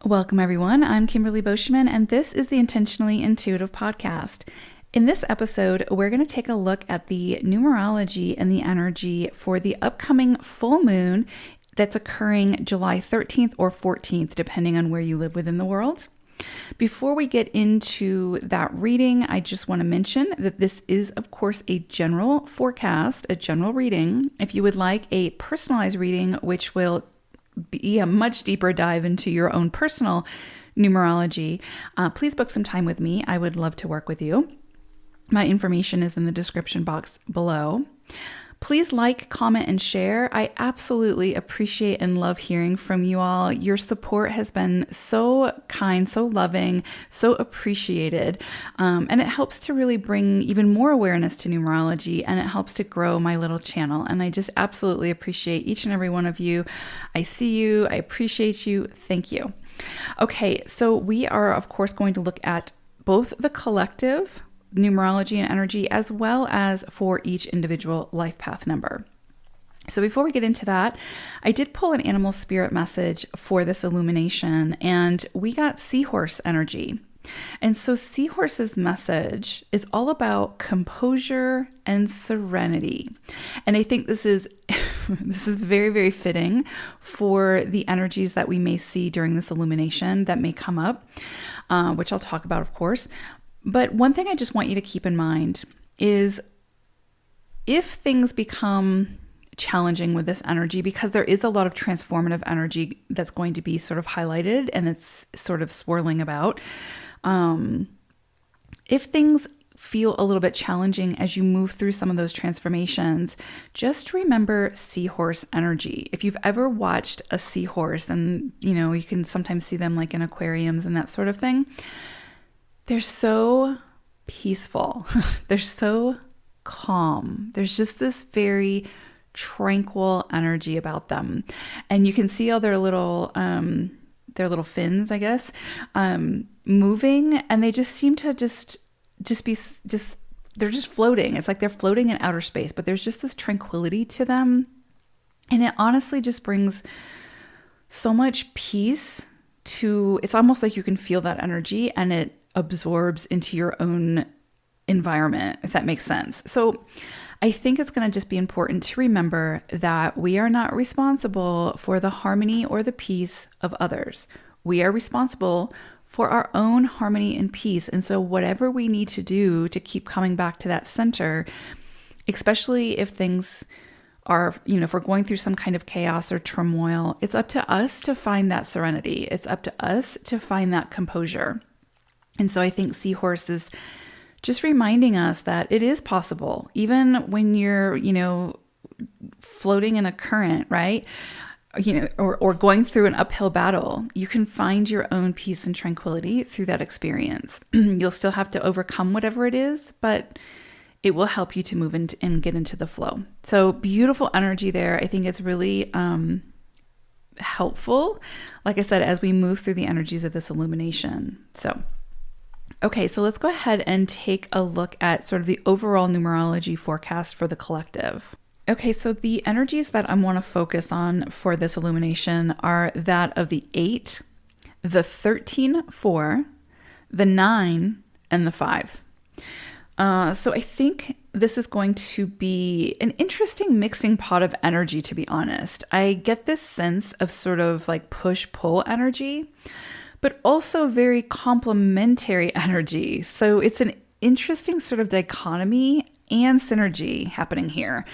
Welcome, everyone. I'm Kimberly Boschman, and this is the Intentionally Intuitive Podcast. In this episode, we're going to take a look at the numerology and the energy for the upcoming full moon that's occurring July 13th or 14th, depending on where you live within the world. Before we get into that reading, I just want to mention that this is, of course, a general forecast, a general reading. If you would like a personalized reading, which will be a much deeper dive into your own personal numerology, please book some time with me. I would love to work with you. My information is in the description box below. Please like, comment, and share. I absolutely appreciate and love hearing from you all. Your support has been so kind, so loving, so appreciated. And it helps to really bring even more awareness to numerology, and it helps to grow my little channel. And I just absolutely appreciate each and every one of you. I see you. I appreciate you. Thank you. Okay, so we are, of course, going to look at both the collective numerology and energy, as well as for each individual life path number. So before we get into that, I did pull an animal spirit message for this illumination, and we got seahorse energy. And so seahorse's message is all about composure and serenity. And I think this is this is very, very fitting for the energies that we may see during this illumination that may come up, which I'll talk about, of course. But one thing I just want you to keep in mind is if things become challenging with this energy, because there is a lot of transformative energy that's going to be sort of highlighted and it's sort of swirling about. If things feel a little bit challenging as you move through some of those transformations, just remember seahorse energy. If you've ever watched a seahorse, and you can sometimes see them like in aquariums and that sort of thing, they're so peaceful. They're so calm. There's just this very tranquil energy about them. And you can see all their little fins, I guess, moving, and they just seem to just be they're just floating. It's like they're floating in outer space, but there's just this tranquility to them. And it honestly just brings so much peace to, it's almost like you can feel that energy and it absorbs into your own environment, if that makes sense. So I think it's going to just be important to remember that we are not responsible for the harmony or the peace of others. We are responsible for our own harmony and peace. And so whatever we need to do to keep coming back to that center, especially if things are, if we're going through some kind of chaos or turmoil, it's up to us to find that serenity. It's up to us to find that composure. And so I think Seahorse is just reminding us that it is possible, even when you're, floating in a current, right? Or going through an uphill battle, you can find your own peace and tranquility through that experience. You'll still have to overcome whatever it is, but it will help you to move into and get into the flow. So beautiful energy there. I think it's really helpful, like I said, as we move through the energies of this illumination. Okay, so let's go ahead and take a look at sort of the overall numerology forecast for the collective. Okay, so the energies that I want to focus on for this illumination are that of the 8, the 13-4, the 9, and the 5. So I think this is going to be an interesting mixing pot of energy, to be honest. I get this sense of sort of like push-pull energy, but also very complementary energy. So it's an interesting sort of dichotomy and synergy happening here,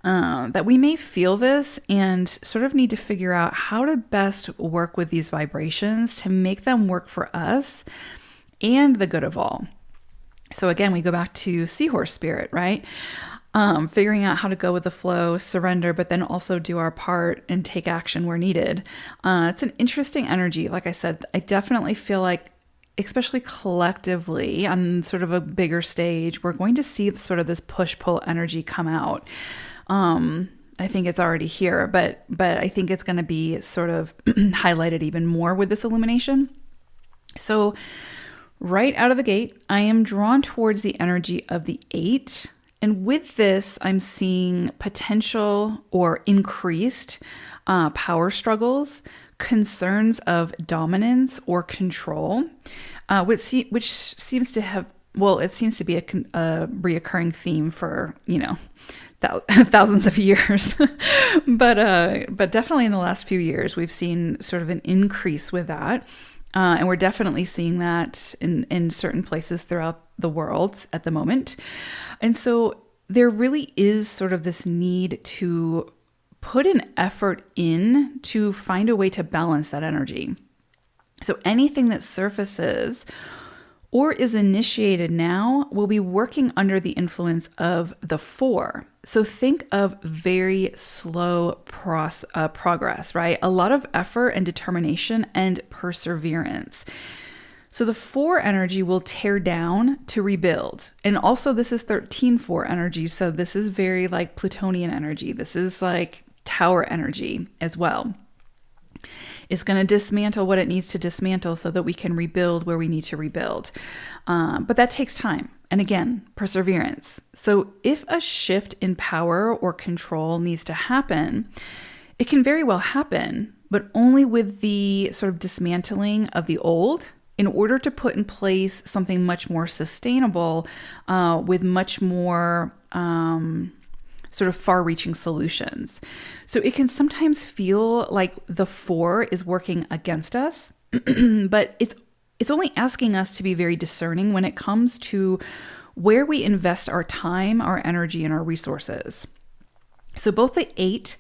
that we may feel this and sort of need to figure out how to best work with these vibrations to make them work for us and the good of all. So again, we go back to seahorse spirit, right? Figuring out how to go with the flow, surrender, but then also do our part and take action where needed. It's an interesting energy. Like I said, I definitely feel like, especially collectively on sort of a bigger stage, we're going to see sort of this push-pull energy come out. I think it's already here, but I think it's going to be sort of highlighted even more with this illumination. So right out of the gate, I am drawn towards the energy of the 8. And with this, I'm seeing potential or increased power struggles, concerns of dominance or control, which seems to have, well, it seems to be a reoccurring theme for, thousands of years. but definitely in the last few years, we've seen sort of an increase with that. And we're definitely seeing that in certain places throughout the world at the moment. And so there really is sort of this need to put an effort in to find a way to balance that energy. So anything that surfaces or is initiated now will be working under the influence of the 4. So think of very slow progress, right? A lot of effort and determination and perseverance. So the 4 energy will tear down to rebuild. And also this is 13-4 energy. So this is very like Plutonian energy. This is like tower energy as well. It's going to dismantle what it needs to dismantle so that we can rebuild where we need to rebuild. But that takes time. And again, perseverance. So if a shift in power or control needs to happen, it can very well happen, but only with the sort of dismantling of the old in order to put in place something much more sustainable with much more sort of far-reaching solutions. So it can sometimes feel like the 4 is working against us, but it's only asking us to be very discerning when it comes to where we invest our time, our energy, and our resources. So both the 8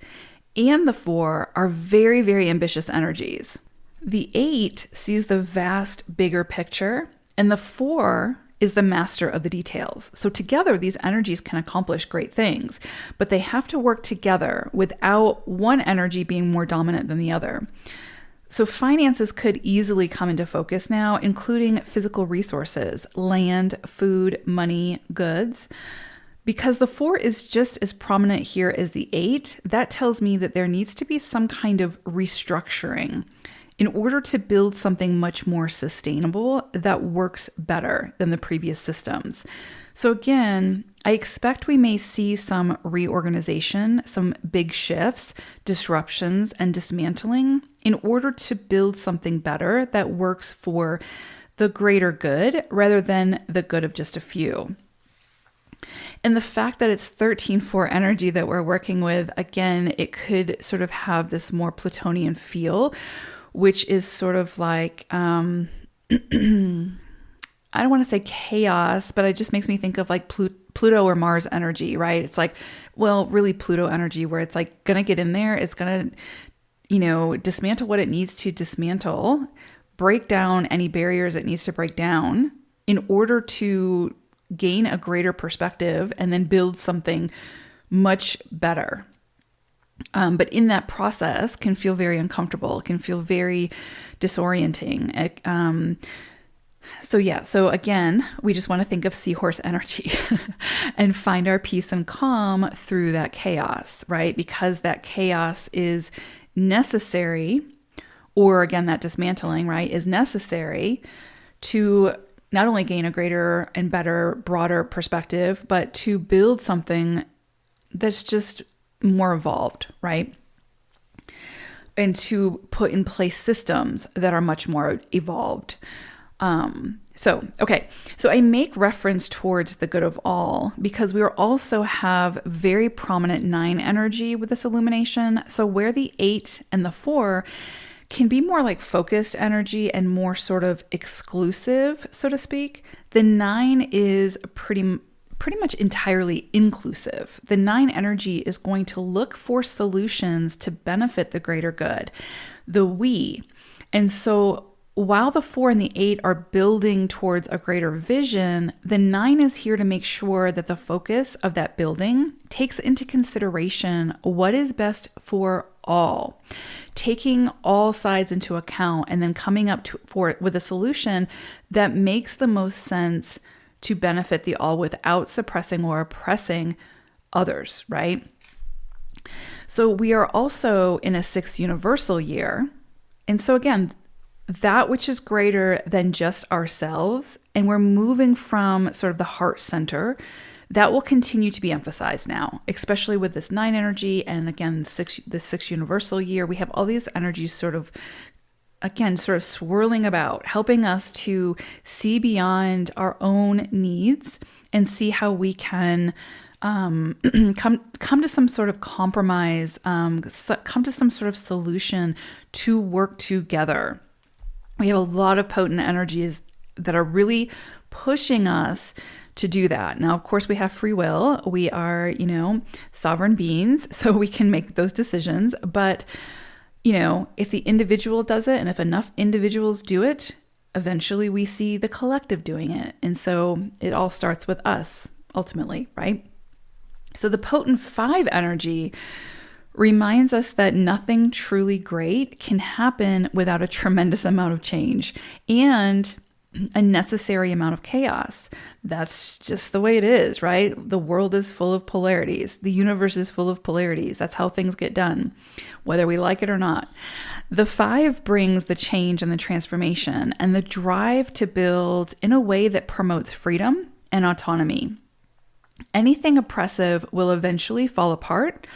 and the 4 are very, very ambitious energies. The 8 sees the vast, bigger picture, and the 4 is the master of the details. So together, these energies can accomplish great things, but they have to work together without one energy being more dominant than the other. So finances could easily come into focus now, including physical resources, land, food, money, goods. Because the 4 is just as prominent here as the 8, that tells me that there needs to be some kind of restructuring in order to build something much more sustainable that works better than the previous systems. So again, I expect we may see some reorganization, some big shifts, disruptions, and dismantling in order to build something better that works for the greater good rather than the good of just a few. And the fact that it's 13-4 energy that we're working with, again, it could sort of have this more Plutonian feel, which is sort of like, I don't want to say chaos, but it just makes me think of like Pluto or Mars energy, right? It's like, well, really Pluto energy where it's like going to get in there. It's going to, dismantle what it needs to dismantle, break down any barriers it needs to break down in order to gain a greater perspective and then build something much better. But in that process can feel very uncomfortable, can feel very disorienting. So again, we just want to think of seahorse energy and find our peace and calm through that chaos, right? Because that chaos is necessary, or again, that dismantling, right, is necessary to not only gain a greater and better, broader perspective, but to build something that's just more evolved, right? And to put in place systems that are much more evolved. So I make reference towards the good of all because we also have very prominent 9 energy with this illumination. So where the 8 and the 4 can be more like focused energy and more sort of exclusive, so to speak, the 9 is pretty much entirely inclusive. The 9 energy is going to look for solutions to benefit the greater good, the we. And so while the 4 and the 8 are building towards a greater vision, the 9 is here to make sure that the focus of that building takes into consideration what is best for all, taking all sides into account and then coming up with a solution that makes the most sense to benefit the all without suppressing or oppressing others, right? So we are also in a 6th universal year. And so again, that which is greater than just ourselves, and we're moving from sort of the heart center, that will continue to be emphasized now, especially with this 9 energy. And again, the six universal year, we have all these energies sort of swirling about, helping us to see beyond our own needs and see how we can come to some sort of compromise, come to some sort of solution to work together. We have a lot of potent energies that are really pushing us to do that. Now, of course, we have free will. We are, sovereign beings, so we can make those decisions. But if the individual does it and if enough individuals do it, eventually we see the collective doing it. And so it all starts with us ultimately, right? So the potent 5 energy reminds us that nothing truly great can happen without a tremendous amount of change and a necessary amount of chaos. That's just the way it is, right? The world is full of polarities. The universe is full of polarities. That's how things get done, whether we like it or not. The 5 brings the change and the transformation and the drive to build in a way that promotes freedom and autonomy. Anything oppressive will eventually fall apart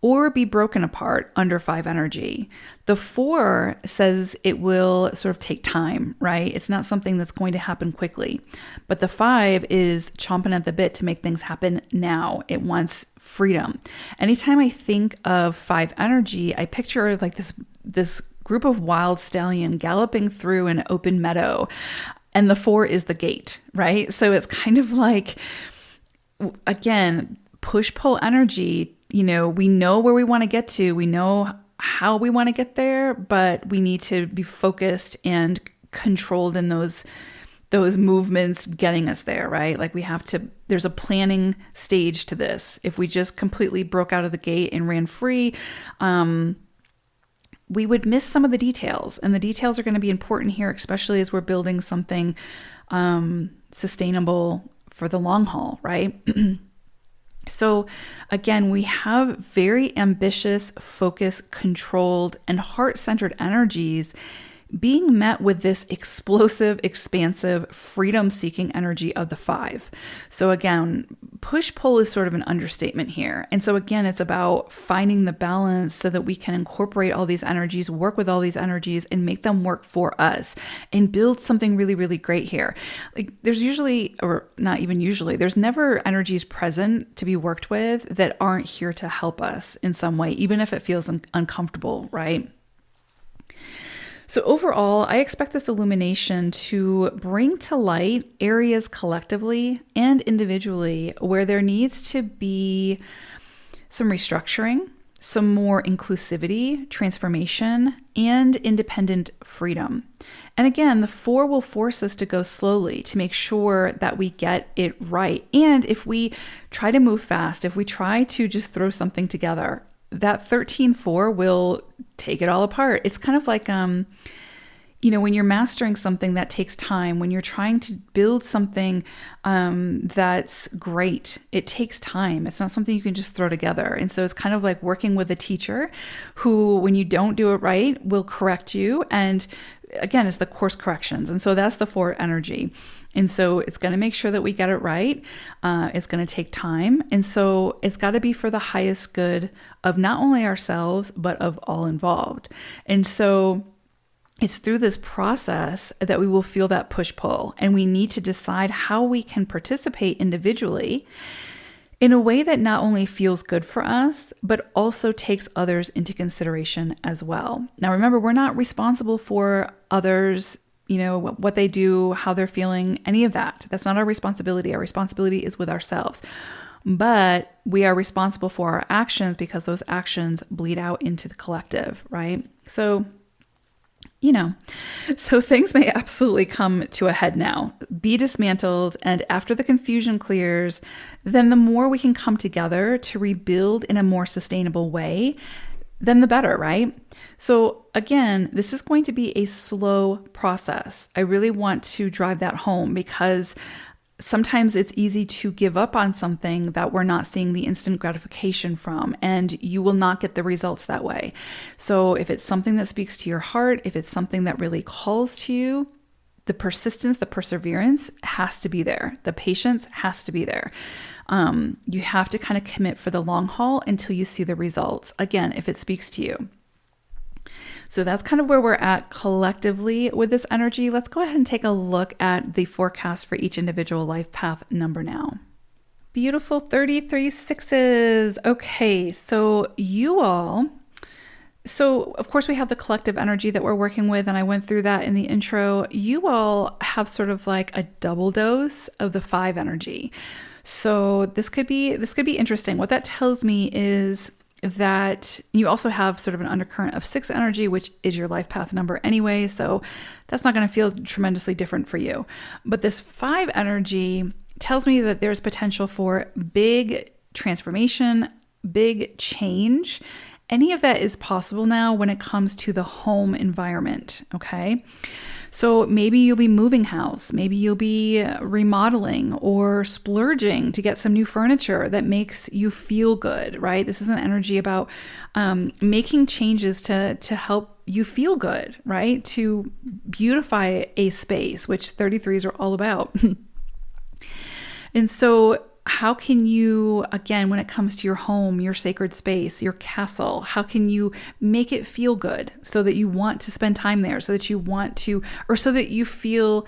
or be broken apart under 5 energy. The 4 says it will sort of take time, right? It's not something that's going to happen quickly. But the 5 is chomping at the bit to make things happen now. It wants freedom. Anytime I think of 5 energy, I picture like this group of wild stallion galloping through an open meadow. And the 4 is the gate, right? So it's kind of like, again, push-pull energy. We know where we want to get to. We know how we want to get there, but we need to be focused and controlled in those movements getting us there, right? Like there's a planning stage to this. If we just completely broke out of the gate and ran free, we would miss some of the details. And the details are going to be important here, especially as we're building something sustainable for the long haul, right? So again, we have very ambitious, focused, controlled, and heart-centered energies being met with this explosive, expansive, freedom-seeking energy of the 5. So again, push-pull is sort of an understatement here. And so again, it's about finding the balance so that we can incorporate all these energies, work with all these energies, and make them work for us and build something really, really great here. Like there's usually, or not even usually, there's never energies present to be worked with that aren't here to help us in some way, even if it feels uncomfortable, right? So overall, I expect this illumination to bring to light areas collectively and individually where there needs to be some restructuring, some more inclusivity, transformation, and independent freedom. And again, the 4 will force us to go slowly to make sure that we get it right. And if we try to move fast, if we try to just throw something together, that 13-4 will take it all apart. It's kind of like, when you're mastering something that takes time, when you're trying to build something that's great, it takes time. It's not something you can just throw together. And so it's kind of like working with a teacher who, when you don't do it right, will correct you. And again, it's the course corrections. And so that's the 4 energy. And so it's going to make sure that we get it right. It's going to take time. And so it's got to be for the highest good of not only ourselves, but of all involved. And so it's through this process that we will feel that push-pull. And we need to decide how we can participate individually in a way that not only feels good for us, but also takes others into consideration as well. Now, remember, we're not responsible for others, what they do, how they're feeling, any of that. That's not our responsibility. Our responsibility is with ourselves. But we are responsible for our actions because those actions bleed out into the collective, right? So things may absolutely come to a head now, be dismantled, and after the confusion clears, then the more we can come together to rebuild in a more sustainable way, then the better, right? So again, this is going to be a slow process. I really want to drive that home because sometimes it's easy to give up on something that we're not seeing the instant gratification from, and you will not get the results that way. So if it's something that speaks to your heart, if it's something that really calls to you, the persistence, the perseverance has to be there. The patience has to be there. You have to kind of commit for the long haul until you see the results. Again, if it speaks to you. So that's kind of where we're at collectively with this energy. Let's go ahead and take a look at the forecast for each individual life path number now. Beautiful 33 sixes. Okay, so you all, so of course we have the collective energy that we're working with, and I went through that in the intro. You all have sort of like a double dose of the 5 energy. So this could be interesting. What that tells me is that you also have sort of an undercurrent of 6 energy, which is your life path number anyway. So that's not going to feel tremendously different for you. But this 5 energy tells me that there's potential for big transformation, big change. Any of that is possible now when it comes to the home environment, okay? So maybe you'll be moving house, maybe you'll be remodeling or splurging to get some new furniture that makes you feel good, right? This is an energy about making changes to help you feel good, right? To beautify a space, which 33s are all about. And so how can you, again, when it comes to your home, your sacred space, your castle, how can you make it feel good so that you want to spend time there, so that you want to, or so that you feel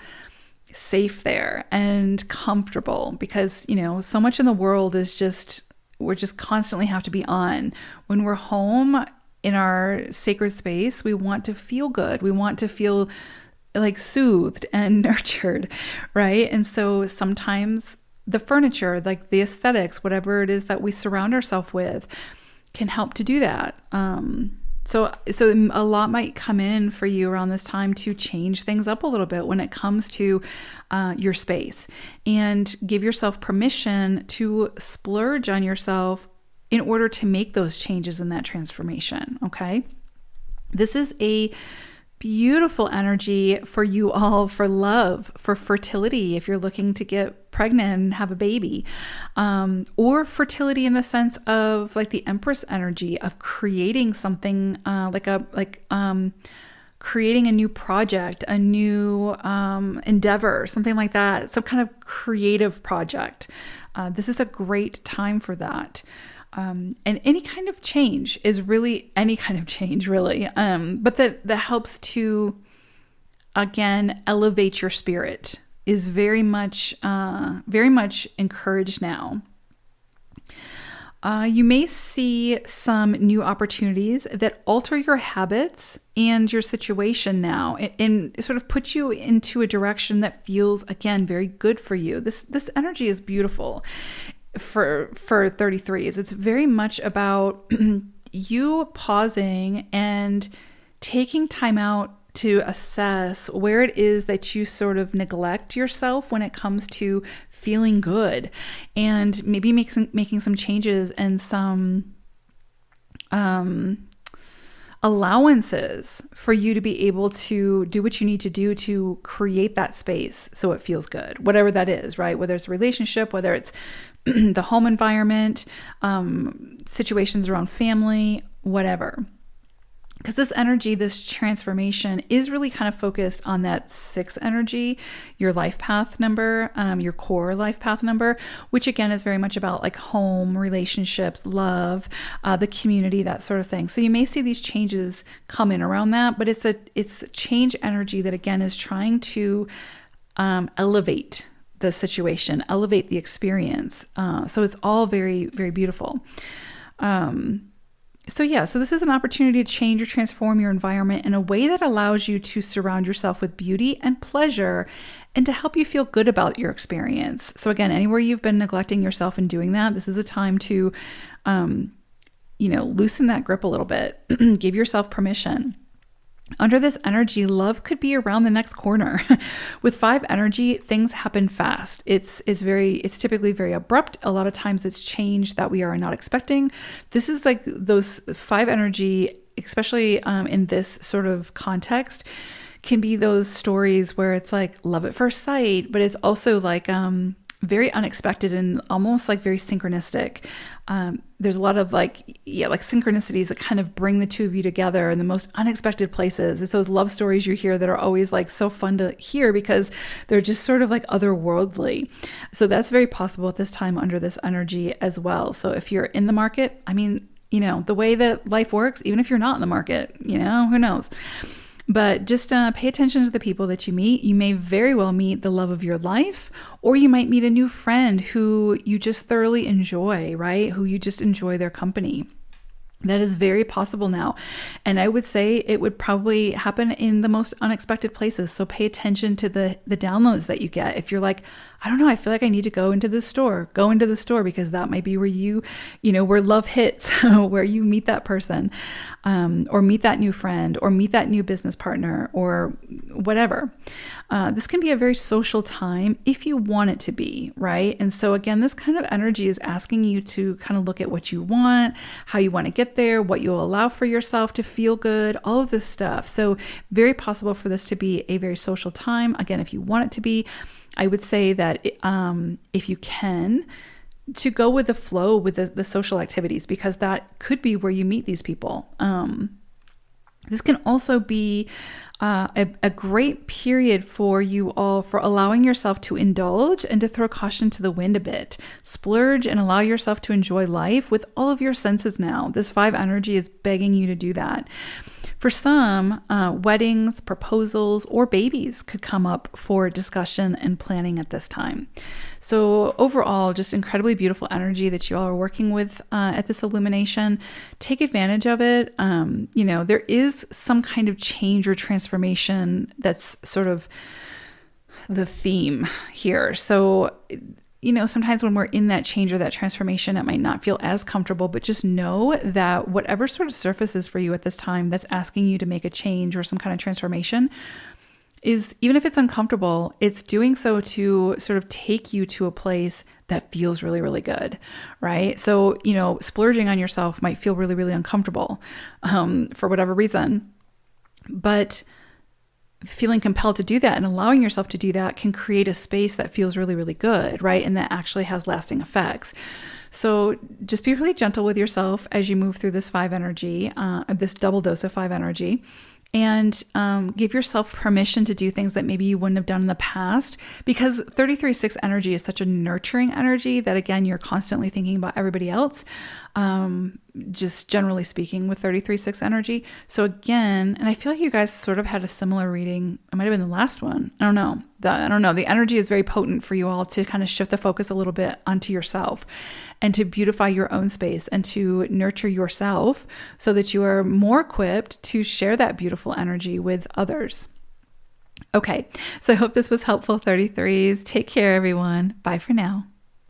safe there and comfortable? Because, you know, so much in the world is just, we're just constantly have to be on. When we're home in our sacred space, we want to feel good. We want to feel like soothed and nurtured, right? And so sometimes the furniture, like the aesthetics, whatever it is that we surround ourselves with, can help to do that. So a lot might come in for you around this time to change things up a little bit when it comes to your space, and give yourself permission to splurge on yourself in order to make those changes in that transformation. Okay. This is a beautiful energy for you all, for love, for fertility, if you're looking to get pregnant and have a baby, or fertility in the sense of like the Empress energy of creating something creating a new project, a new endeavor, something like that, some kind of creative project. This is a great time for that. And any kind of change is really any kind of change, really. But that helps to, again, elevate your spirit is very much encouraged now. You may see some new opportunities that alter your habits and your situation now, and sort of put you into a direction that feels, again, very good for you. This energy is beautiful. For 33s, it's very much about you pausing and taking time out to assess where it is that you sort of neglect yourself when it comes to feeling good, and maybe making some changes and some allowances for you to be able to do what you need to do to create that space so it feels good, whatever that is, right? Whether it's a relationship, whether it's the home environment, situations around family, whatever. Because this energy, this transformation is really kind of focused on that 6 energy, your life path number, your core life path number, which again is very much about like home, relationships, love, the community, that sort of thing. So you may see these changes come in around that, but it's a change energy that again is trying to elevate the situation, elevate the experience. So it's all very, very beautiful. So this is an opportunity to change or transform your environment in a way that allows you to surround yourself with beauty and pleasure, and to help you feel good about your experience. So again, anywhere you've been neglecting yourself and doing that, this is a time to, loosen that grip a little bit. Give yourself permission. Under this energy, love could be around the next corner. With 5 energy, things happen fast. It's typically very abrupt. A lot of times it's change that we are not expecting. This is like those 5 energy, especially in this sort of context, can be those stories where it's like love at first sight, but it's also like very unexpected and almost like very synchronistic. There's a lot of like synchronicities that kind of bring the two of you together in the most unexpected places. It's those love stories you hear that are always like so fun to hear because they're just sort of like otherworldly. So that's very possible at this time under this energy as well. So if you're in the market, I mean, the way that life works, even if you're not in the market, who knows? But just pay attention to the people that you meet. You may very well meet the love of your life, or you might meet a new friend who you just thoroughly enjoy, right? Who you just enjoy their company. That is very possible now. And I would say it would probably happen in the most unexpected places. So pay attention to the downloads that you get. If you're like, I don't know, I feel like I need to go into the store, because that might be where where love hits, where you meet that person, or meet that new friend, or meet that new business partner, or whatever. This can be a very social time if you want it to be, right? And so again, this kind of energy is asking you to kind of look at what you want, how you want to get there, what you'll allow for yourself to feel good, all of this stuff. So very possible for this to be a very social time. Again, if you want it to be, I would say that if you can, to go with the flow with the social activities, because that could be where you meet these people. This can also be a great period for you all for allowing yourself to indulge and to throw caution to the wind a bit. Splurge and allow yourself to enjoy life with all of your senses now. This 5 energy is begging you to do that. For some, weddings, proposals, or babies could come up for discussion and planning at this time. So overall, just incredibly beautiful energy that you all are working with at this illumination. Take advantage of it. There is some kind of change or transformation that's sort of the theme here. So sometimes when we're in that change or that transformation, it might not feel as comfortable, but just know that whatever sort of surfaces for you at this time that's asking you to make a change or some kind of transformation is, even if it's uncomfortable, it's doing so to sort of take you to a place that feels really, really good, right? So, splurging on yourself might feel really, really uncomfortable for whatever reason, but feeling compelled to do that and allowing yourself to do that can create a space that feels really, really good, right? And that actually has lasting effects. So just be really gentle with yourself as you move through this 5 energy, this double dose of 5 energy, and give yourself permission to do things that maybe you wouldn't have done in the past, because 33-6 energy is such a nurturing energy that, again, you're constantly thinking about everybody else, just generally speaking with 33-6 energy. So again, and I feel like you guys sort of had a similar reading. It might have been the last one. I don't know. The energy is very potent for you all to kind of shift the focus a little bit onto yourself and to beautify your own space and to nurture yourself so that you are more equipped to share that beautiful energy with others. Okay, so I hope this was helpful, 33s. Take care, everyone. Bye for now.